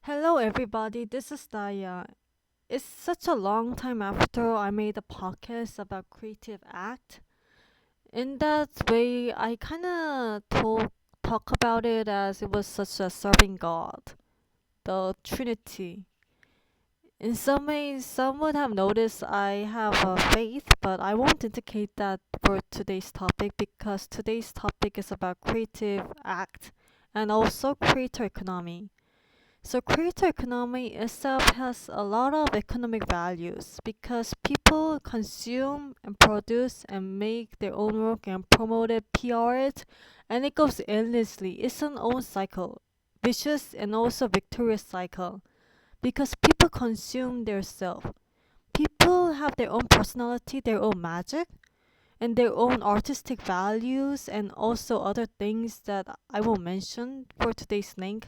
Hello, everybody. This is Daya. It's such a long time after I made a podcast about creative act. In that way, I kind of talk about it as it was such a serving God, the Trinity. In some ways, some would have noticed I have a faith, but I won't indicate that for today's topic because today's topic is about creative act and also creator economy. So creator economy itself has a lot of economic values because people consume and produce and make their own work and promote it, PR it, and it goes endlessly. It's an own cycle, vicious and also victorious cycle because people consume their self. People have their own personality, their own magic, and their own artistic values and also other things that I will mention for today's link.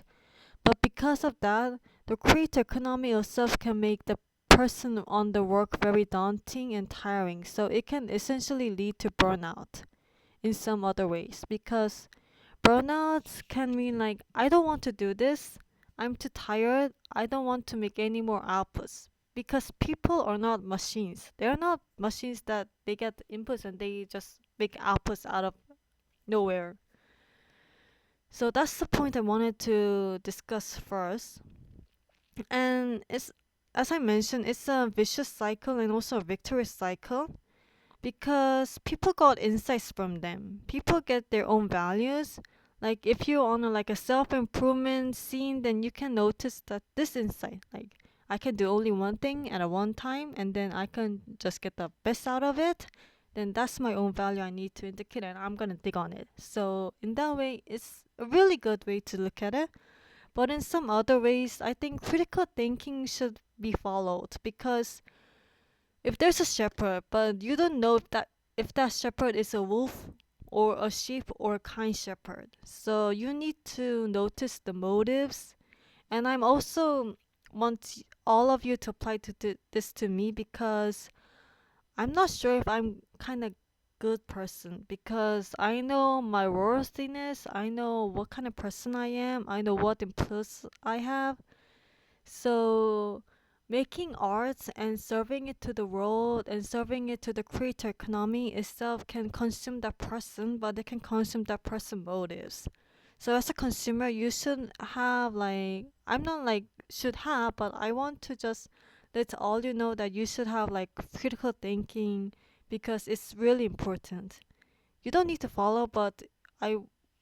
But because of that, the creator economy itself can make the person on the work very daunting and tiring. So it can essentially lead to burnout in some other ways because burnouts can mean like I don't want to do this. I'm too tired. I don't want to make any more outputs. Because people are not machines. They're not machines that they get inputs and they just make outputs out of nowhere. So that's the point I wanted to discuss first. And it's as I mentioned, it's a vicious cycle and also a victorious cycle because people got insights from them. People get their own values. Like if you're on like a self-improvement scene, then you can notice that this insight, like I can do only one thing at a one time and then I can just get the best out of it. Then that's my own value I need to indicate and I'm gonna dig on it. So in that way, it's a really good way to look at it. But in some other ways, I think critical thinking should be followed because if there's a shepherd, but you don't know if that shepherd is a wolf or a sheep or a kind shepherd. So you need to notice the motives. And I'm also want all of you to apply this to me because I'm not sure if I'm kind of good person because I know my worthiness, I know what kind of person I am, I know what impulse I have. So making art and serving it to the world and serving it to the creator economy itself can consume that person, but it can consume that person motives. So as a consumer, you should have like I'm not like should have, but I want to just let all you know that you should have like critical thinking because it's really important. You don't need to follow, but I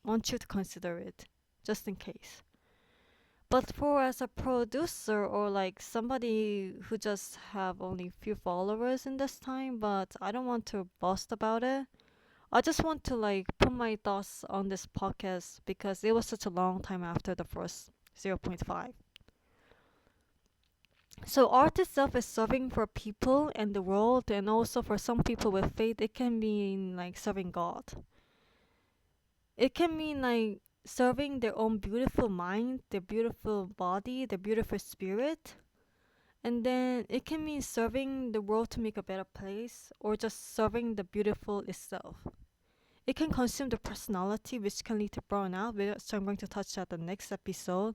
want you to consider it just in case. But for as a producer or like somebody who just have only few followers in this time, but I don't want to boast about it. I just want to like put my thoughts on this podcast because it was such a long time after the first zero point 0.5. So art itself is serving for people and the world and also for some people with faith it can mean like serving God. It can mean like serving their own beautiful mind, their beautiful body, their beautiful spirit. And then it can mean serving the world to make a better place or just serving the beautiful itself. It can consume the personality, which can lead to burnout, which I'm going to touch at the next episode.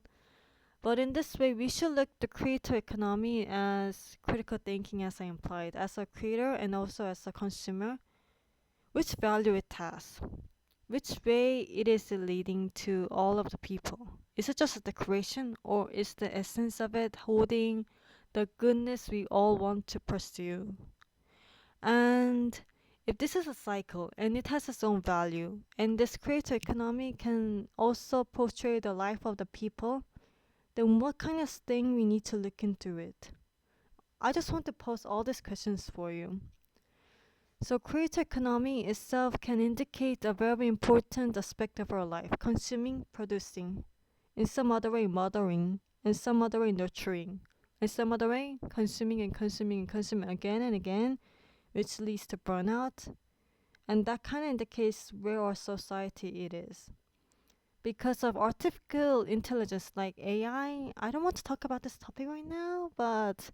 But in this way, we should look the creator economy as critical thinking, as I implied, as a creator and also as a consumer, which value it has, which way it is leading to all of the people. Is it just a decoration or is the essence of it holding the goodness we all want to pursue? And if this is a cycle and it has its own value, and this creator economy can also portray the life of the people, then what kind of thing we need to look into it? I just want to pose all these questions for you. So creator economy itself can indicate a very important aspect of our life, consuming, producing, in some other way mothering, in some other way nurturing, in some other way consuming and consuming and consuming again and again, which leads to burnout. And that kind of indicates where our society it is. Because of artificial intelligence like I don't want to talk about this topic right now, but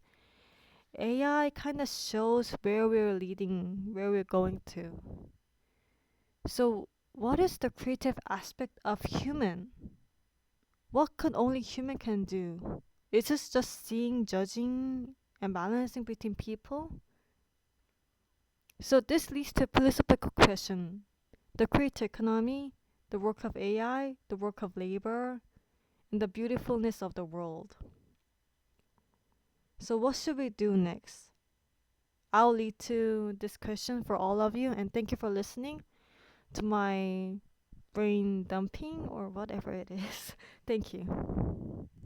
AI kind of shows where we're leading, where we're going to. So, what is the creative aspect of human? What could only human can do? Is this just seeing, judging, and balancing between people? So this leads to a philosophical question. The creator economy, the work of AI, the work of labor, and the beautifulness of the world. So what should we do next? I'll lead to this question for all of you, and thank you for listening to my brain dumping or whatever it is. Thank you.